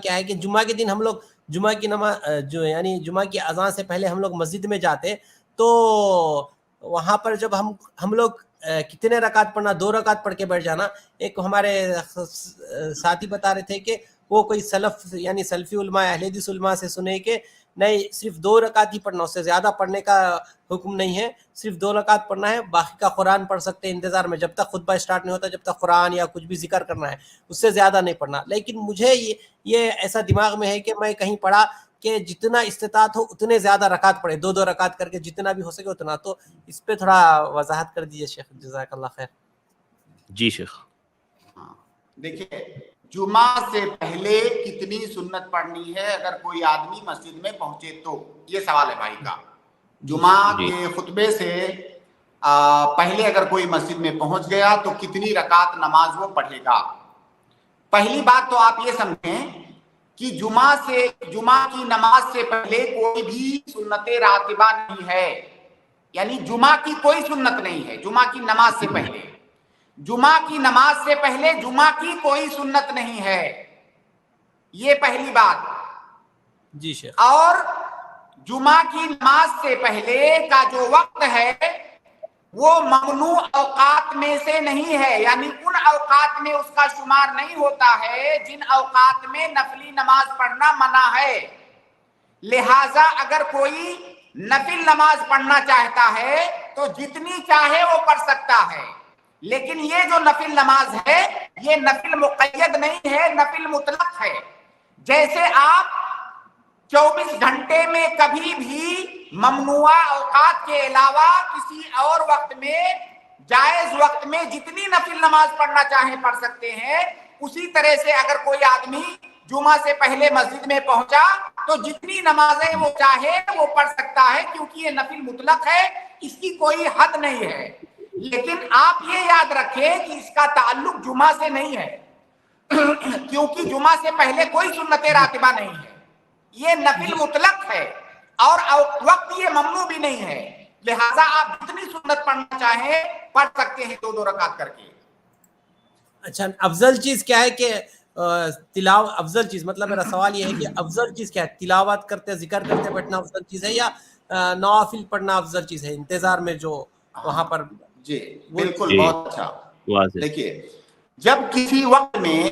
کیا ہے کہ جمعہ کے دن ہم لوگ جمعہ کی نماز جو یعنی جمعہ کی اذان سے پہلے ہم لوگ مسجد میں جاتے تو وہاں پر جب ہم لوگ کتنے رکعت پڑھنا 2 رکعت پڑھ کے بیٹھ جانا. ایک ہمارے ساتھی بتا رہے تھے کہ وہ کوئی سلف یعنی سلفی علماء اہل حدیث علماء سے سنے کہ نہیں صرف 2 رکعت ہی پڑھنا, اس سے زیادہ پڑھنے کا حکم نہیں ہے, صرف 2 رکعت پڑھنا ہے, باقی کا قرآن پڑھ سکتے ہیں انتظار میں, جب تک خطبہ اسٹارٹ نہیں ہوتا جب تک قرآن یا کچھ بھی ذکر کرنا ہے, اس سے زیادہ نہیں پڑھنا. لیکن مجھے یہ ایسا دماغ میں ہے کہ میں کہیں پڑھا کہ جتنا استطاعت ہو اتنے زیادہ رکعت پڑھے, 2 رکعت کر کے جتنا بھی ہو سکے اتنا. تو اس پہ تھوڑا وضاحت کر دیجئے شیخ, جزاک اللہ خیر. جی شیخ. دیکھیے جمعہ سے پہلے کتنی سنت پڑھنی ہے اگر کوئی آدمی مسجد میں پہنچے تو, یہ سوال ہے بھائی کا. جمعہ کے خطبے سے پہلے اگر کوئی مسجد میں پہنچ گیا تو کتنی رکعت نماز وہ پڑھے گا. پہلی بات تو آپ یہ سمجھیں کہ جمعہ کی نماز سے پہلے کوئی بھی سنت راتبہ نہیں ہے, یعنی جمعہ کی کوئی سنت نہیں ہے. جمعہ کی نماز سے پہلے, جمعہ کی نماز سے پہلے جمعہ کی کوئی سنت نہیں ہے, یہ پہلی بات. جی شیخ. اور جمعہ کی نماز سے پہلے کا جو وقت ہے وہ ممنوع اوقات میں سے نہیں ہے, یعنی ان اوقات میں اس کا شمار نہیں ہوتا ہے جن اوقات میں نفلی نماز پڑھنا منع ہے. لہذا اگر کوئی نفل نماز پڑھنا چاہتا ہے تو جتنی چاہے وہ پڑھ سکتا ہے, لیکن یہ جو نفل نماز ہے یہ نفل مقید نہیں ہے, نفل مطلق ہے. جیسے آپ 24 گھنٹے میں کبھی بھی ممنوع اوقات کے علاوہ کسی اور وقت میں جائز وقت میں جتنی نفل نماز پڑھنا چاہیں پڑھ سکتے ہیں, اسی طرح سے اگر کوئی آدمی جمعہ سے پہلے مسجد میں پہنچا تو جتنی نمازیں وہ چاہے وہ پڑھ سکتا ہے, کیونکہ یہ نفل مطلق ہے, اس کی کوئی حد نہیں ہے. لیکن آپ یہ یاد رکھیں کہ اس کا تعلق جمعہ سے نہیں ہے, کیونکہ جمعہ سے پہلے کوئی سنت راتبہ نہیں ہے, یہ نفل مطلق ہے اور وقت یہ ممنوع بھی نہیں ہے. لہذا آپ جتنی سنت پڑھنا چاہیں پڑھ سکتے ہیں 2 رکعت کر کے. اچھا, افضل چیز کیا ہے کہ افضل چیز مطلب میرا سوال یہ ہے کہ افضل چیز کیا ہے, تلاوت کرتے ذکر کرتے بیٹھنا افضل چیز ہے یا نوافل پڑھنا افضل چیز ہے انتظار میں جو وہاں پر؟ جی بالکل, بہت اچھا. دیکھیے جب کسی وقت میں,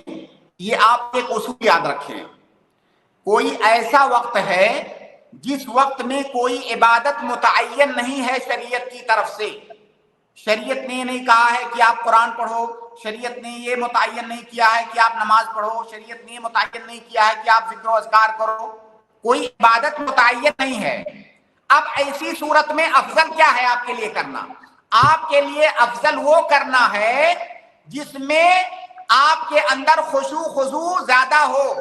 یہ آپ ایک اصول یاد رکھیں, کوئی ایسا وقت ہے جس وقت میں کوئی عبادت متعین نہیں ہے شریعت کی طرف سے, شریعت نے یہ نہیں کہا ہے کہ آپ قرآن پڑھو, شریعت نے یہ متعین نہیں کیا ہے کہ آپ نماز پڑھو, شریعت نے یہ متعین نہیں کیا ہے کہ آپ ذکر و اذکار کرو, کوئی عبادت متعین نہیں ہے. اب ایسی صورت میں افضل کیا ہے آپ کے لیے کرنا؟ آپ کے لیے افضل وہ کرنا ہے جس میں آپ کے اندر خشوع خضوع زیادہ ہو,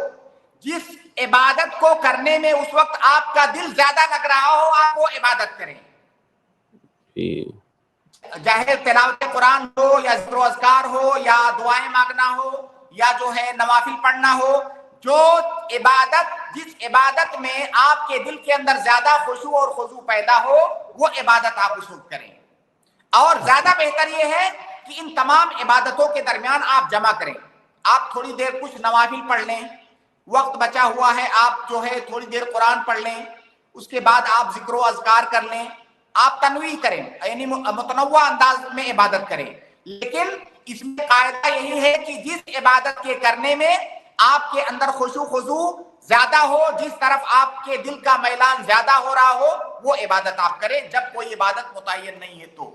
جس عبادت کو کرنے میں اس وقت آپ کا دل زیادہ لگ رہا ہو, آپ وہ عبادت کریں. چاہے تلاوت قرآن ہو یا ذکر و اذکار ہو یا دعائیں مانگنا ہو یا جو ہے نوافل پڑھنا ہو, جو عبادت جس عبادت میں آپ کے دل کے اندر زیادہ خشوع اور خضوع پیدا ہو وہ عبادت آپ اس وقت کریں. اور زیادہ بہتر یہ ہے کہ ان تمام عبادتوں کے درمیان آپ جمع کریں. آپ تھوڑی دیر کچھ نوافل پڑھ لیں, وقت بچا ہوا ہے آپ جو ہے تھوڑی دیر قرآن پڑھ لیں, اس کے بعد آپ ذکر و اذکار کر لیں, آپ تنویع کریں یعنی متنوع انداز میں عبادت کریں. لیکن اس میں قاعدہ یہی ہے کہ جس عبادت کے کرنے میں آپ کے اندر خشوع خضوع زیادہ ہو, جس طرف آپ کے دل کا میلان زیادہ ہو رہا ہو, وہ عبادت آپ کریں. جب کوئی عبادت متعین نہیں ہے تو